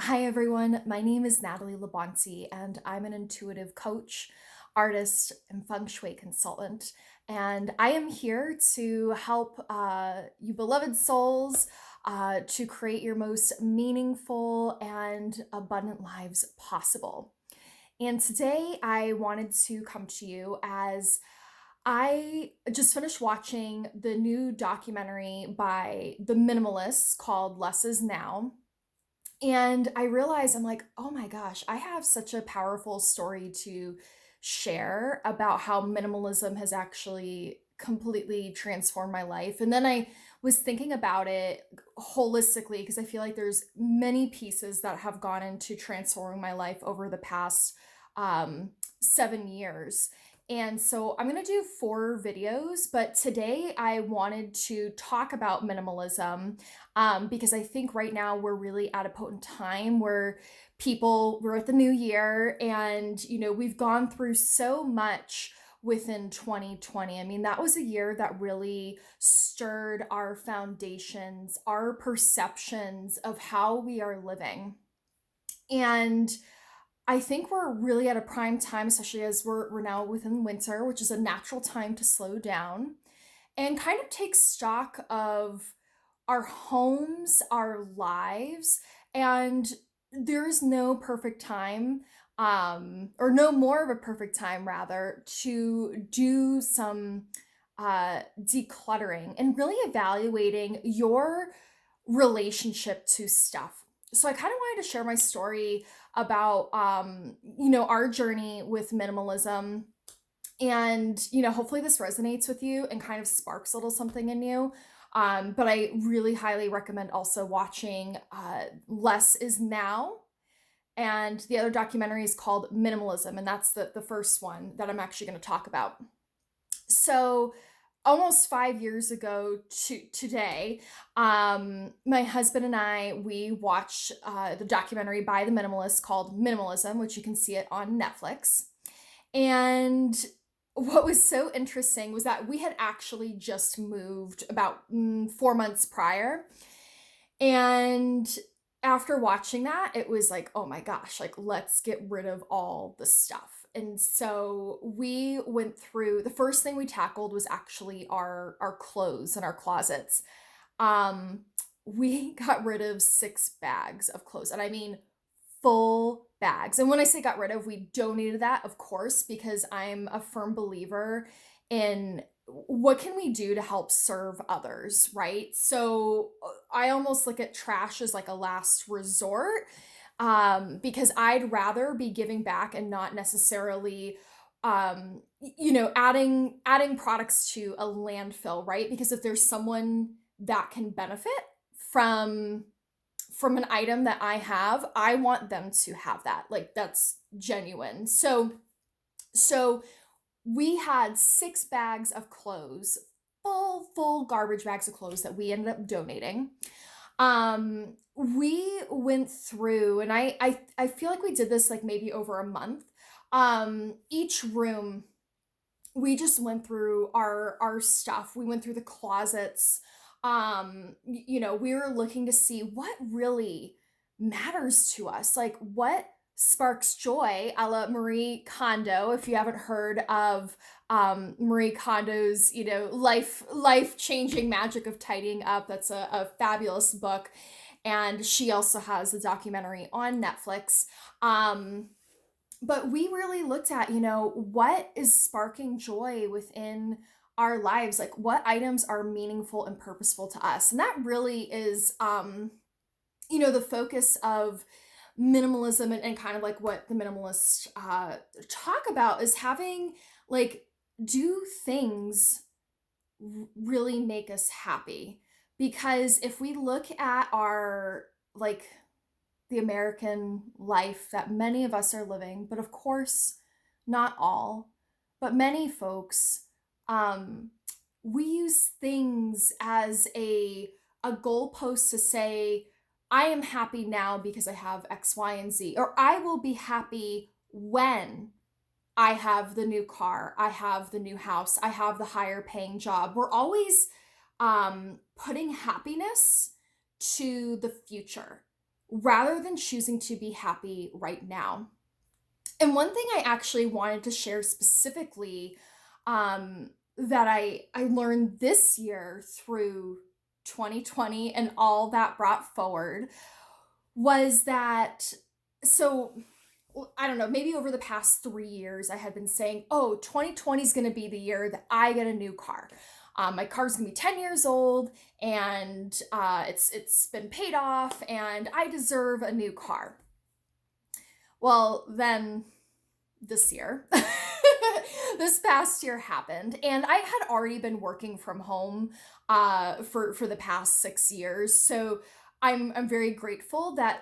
Hi, everyone. My name is Natalie LaBonte, and I'm an intuitive coach, artist, and Feng shui consultant. And I am here to help you, beloved souls, to create your most meaningful and abundant lives possible. And today I wanted to come to you as I just finished watching the new documentary by the Minimalists called Less is Now. And I realized I'm like, oh my gosh, I have such a powerful story to share about how minimalism has actually completely transformed my life. And then I was thinking about it holistically because I feel like there's many pieces that have gone into transforming my life over the past 7 years. And so I'm going to do 4 videos, but today I wanted to talk about minimalism because I think right now we're really at a potent time where we're at the new year and, we've gone through so much within 2020. I mean, that was a year that really stirred our foundations, our perceptions of how we are living. And I think we're really at a prime time, especially as we're now within winter, which is a natural time to slow down and kind of take stock of our homes, our lives, and there's no perfect time, or no more of a perfect time, rather, to do some decluttering and really evaluating your relationship to stuff. So I kind of wanted to share my story about, our journey with minimalism and, hopefully this resonates with you and kind of sparks a little something in you. But I really highly recommend also watching Less is Now. And the other documentary is called Minimalism. And that's the first one that I'm actually going to talk about. So, almost 5 years ago to today, my husband and we watched the documentary by the Minimalists called Minimalism, which you can see it on Netflix. And what was so interesting was that we had actually just moved about 4 months prior. And after watching that, it was like, oh my gosh, like let's get rid of all the stuff. And so we went through the first thing we tackled was actually our clothes and our closets. Um, we got rid of 6 bags of clothes. And I mean full bags. And when I say got rid of, we donated that, of course, because I'm a firm believer in what can we do to help serve others, right? So I almost look at trash as like a last resort, because I'd rather be giving back and not necessarily adding products to a landfill, right? Because if there's someone that can benefit from from an item that I have, I want them to have that. Like that's genuine. So we had 6 bags of clothes, full garbage bags of clothes that we ended up donating. We went through and I feel like we did this like maybe over a month. Each room we just went through our stuff. We went through the closets. We were looking to see what really matters to us, like what sparks joy, a la Marie Kondo. If you haven't heard of Marie Kondo's, life changing magic of tidying up, that's a fabulous book, and she also has a documentary on Netflix. But we really looked at, what is sparking joy within our lives, like what items are meaningful and purposeful to us. And that really is, the focus of minimalism and kind of like what the minimalists talk about is having like, do things really make us happy? Because if we look at our, like, the American life that many of us are living, but of course, not all, but many folks, um, we use things as a goalpost to say, I am happy now because I have X, Y, and Z, or I will be happy when I have the new car, I have the new house, I have the higher paying job. We're always putting happiness to the future. rather than choosing to be happy right now. And one thing I actually wanted to share specifically, that I learned this year through 2020 and all that brought forward was that, so I don't know, maybe over the past 3 years, I had been saying, oh, 2020 is going to be the year that I get a new car. My car's gonna be 10 years old, and it's been paid off, and I deserve a new car. Well, then this year, this past year happened, and I had already been working from home for the past 6 years. So I'm very grateful that,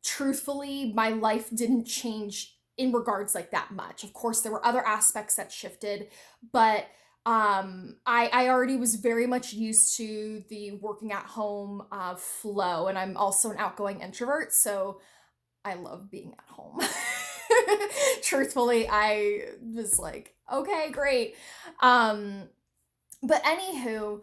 truthfully, my life didn't change in regards like that much. Of course, there were other aspects that shifted, but I already was very much used to the working at home flow, and I'm also an outgoing introvert, so I love being at home. Truthfully, I was like, okay, great. Um, but anywho,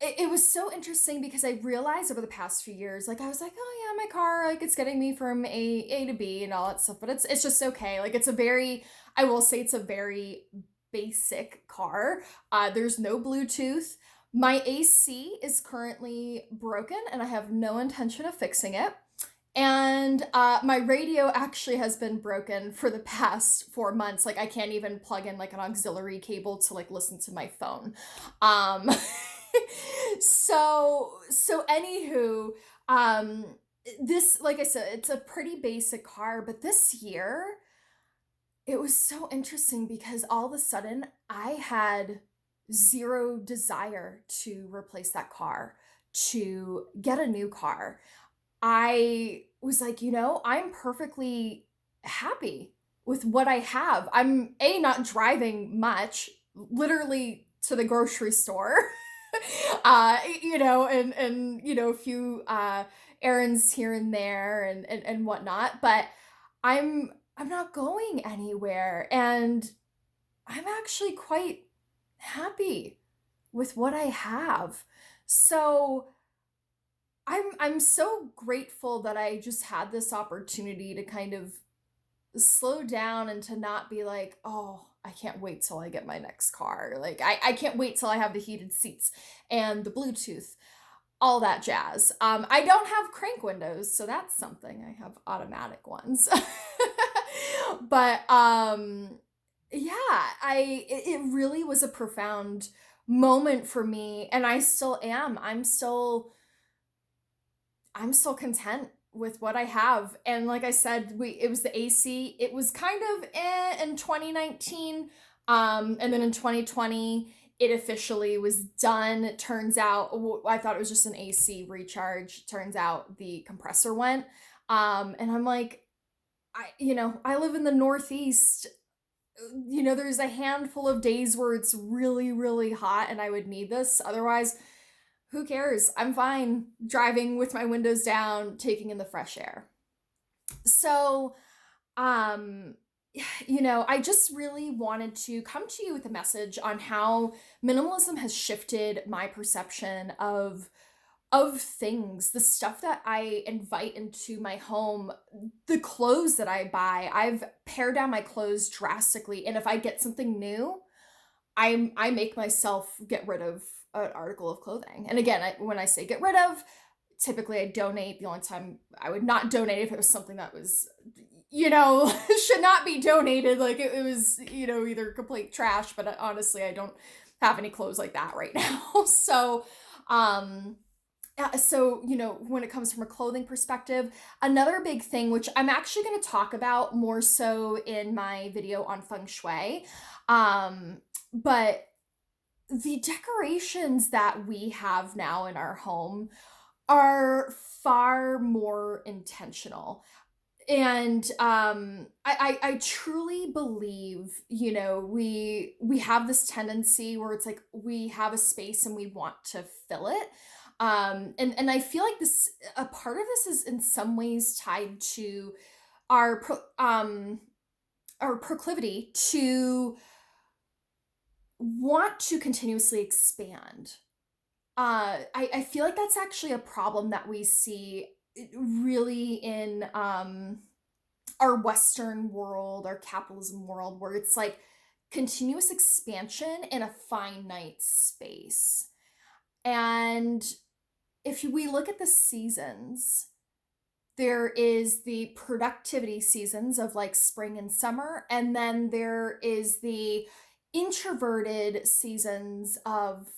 it was so interesting because I realized over the past few years, like I was like, oh yeah, my car, like it's getting me from A to B and all that stuff, but it's just okay. Like it's a very, I will say it's a very basic car. There's no Bluetooth. My AC is currently broken and I have no intention of fixing it. And my radio actually has been broken for the past 4 months. Like I can't even plug in like an auxiliary cable to like listen to my phone. Um, so anywho, um, this, like I said, it's a pretty basic car, but this year it was so interesting because all of a sudden I had zero desire to replace that car, to get a new car. I was like, I'm perfectly happy with what I have. I'm not driving much, literally to the grocery store. A few errands here and there and whatnot, but I'm not going anywhere, and I'm actually quite happy with what I have. So I'm so grateful that I just had this opportunity to kind of slow down and to not be like, oh, I can't wait till I get my next car. Like I can't wait till I have the heated seats and the Bluetooth, all that jazz. I don't have crank windows, so that's something. I have automatic ones. But yeah, it really was a profound moment for me, and I still am. I'm still content with what I have. And like I said, we it was the AC. It was kind of in 2019. And then in 2020, it officially was done. It turns out I thought it was just an AC recharge. Turns out the compressor went. And I'm like, I live in the Northeast. There's a handful of days where it's really, really hot and I would need this. Otherwise, who cares? I'm fine driving with my windows down, taking in the fresh air. So, um, I just really wanted to come to you with a message on how minimalism has shifted my perception of things, the stuff that I invite into my home, the clothes that I buy. I've pared down my clothes drastically, and if I get something new, I make myself get rid of an article of clothing. And again, when I say get rid of, typically I donate. The only time I would not donate if it was something that was, should not be donated. Like it was, either complete trash. But honestly, I don't have any clothes like that right now. Um, when it comes from a clothing perspective, another big thing, which I'm actually going to talk about more so in my video on Feng Shui, but the decorations that we have now in our home are far more intentional. And I truly believe, we have this tendency where it's like we have a space and we want to fill it. And I feel like this a part of this is in some ways tied to our our proclivity to want to continuously expand. I feel like that's actually a problem that we see really in our Western world, our capitalism world, where it's like continuous expansion in a finite space. And if we look at the seasons, there is the productivity seasons of like spring and summer, and then there is the introverted seasons of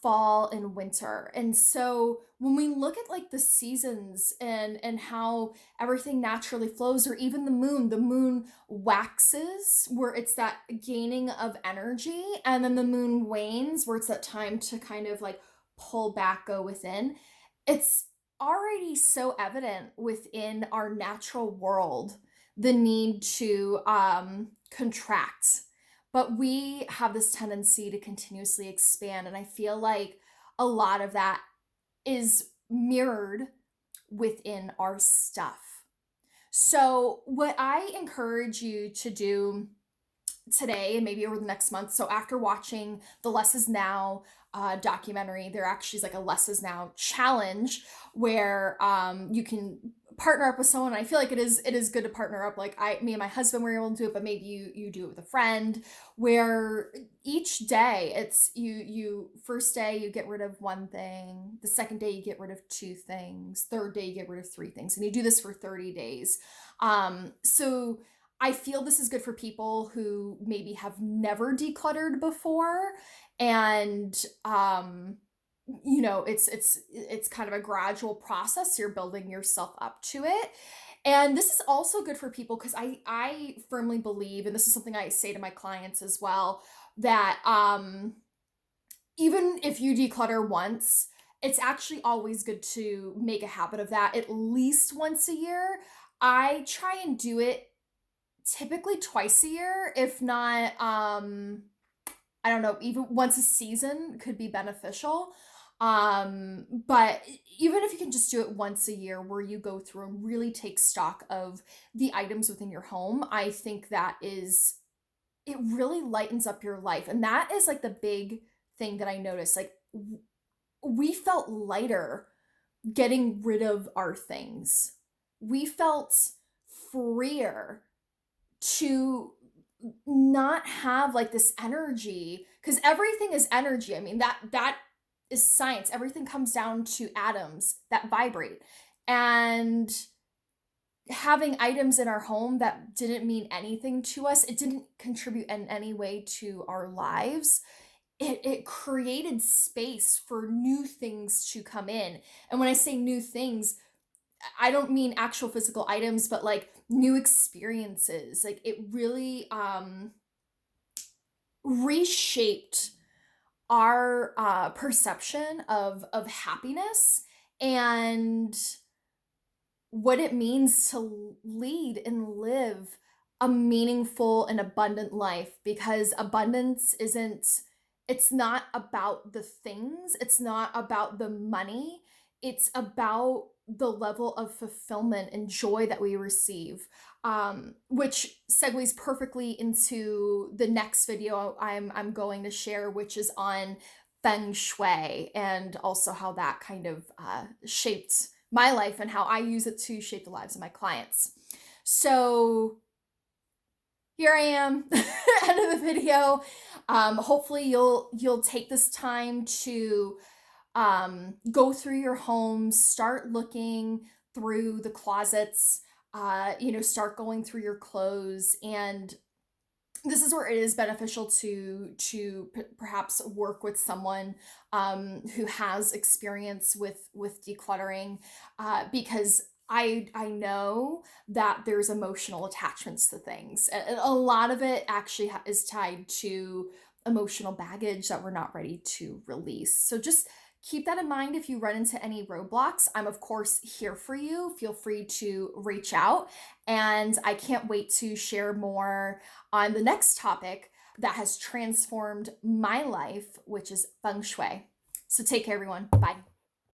fall and winter. And so when we look at like the seasons and how everything naturally flows, or even the moon waxes where it's that gaining of energy, and then the moon wanes where it's that time to kind of like pull back, go within. It's already so evident within our natural world, the need to contract, but we have this tendency to continuously expand. And I feel like a lot of that is mirrored within our stuff. So, what I encourage you to do today and maybe over the next month. So after watching the Less Is Now documentary, there actually is like a Less Is Now challenge where you can partner up with someone. I feel like it is good to partner up. Like me and my husband were able to do it, but maybe you do it with a friend. Where each day it's you first day you get rid of one thing, the second day you get rid of two things, third day you get rid of three things, and you do this for 30 days. So I feel this is good for people who maybe have never decluttered before, and it's kind of a gradual process. You're building yourself up to it. And this is also good for people because I firmly believe, and this is something I say to my clients as well, that even if you declutter once, it's actually always good to make a habit of that at least once a year. I try and do it typically twice a year, if not, I don't know, even once a season could be beneficial. But even if you can just do it once a year where you go through and really take stock of the items within your home, I think it really lightens up your life. And that is like the big thing that I noticed. Like, we felt lighter getting rid of our things. We felt freer to not have like this energy, because everything is energy. I mean, that is science. Everything comes down to atoms that vibrate. And having items in our home that didn't mean anything to us, it didn't contribute in any way to our lives, it created space for new things to come in. And when I say new things, I don't mean actual physical items, but like new experiences. Like, it really reshaped our perception of happiness and what it means to lead and live a meaningful and abundant life. Because abundance it's not about the things, it's not about the money, it's about the level of fulfillment and joy that we receive, which segues perfectly into the next video I'm going to share, which is on Feng Shui, and also how that kind of shaped my life and how I use it to shape the lives of my clients. So here I am, end of the video. Hopefully you'll take this time to go through your home, start looking through the closets, start going through your clothes. And this is where it is beneficial to perhaps work with someone who has experience with decluttering, because I know that there's emotional attachments to things. And a lot of it actually is tied to emotional baggage that we're not ready to release. So just keep that in mind if you run into any roadblocks. I'm, of course, here for you. Feel free to reach out. And I can't wait to share more on the next topic that has transformed my life, which is Feng Shui. So take care, everyone. Bye.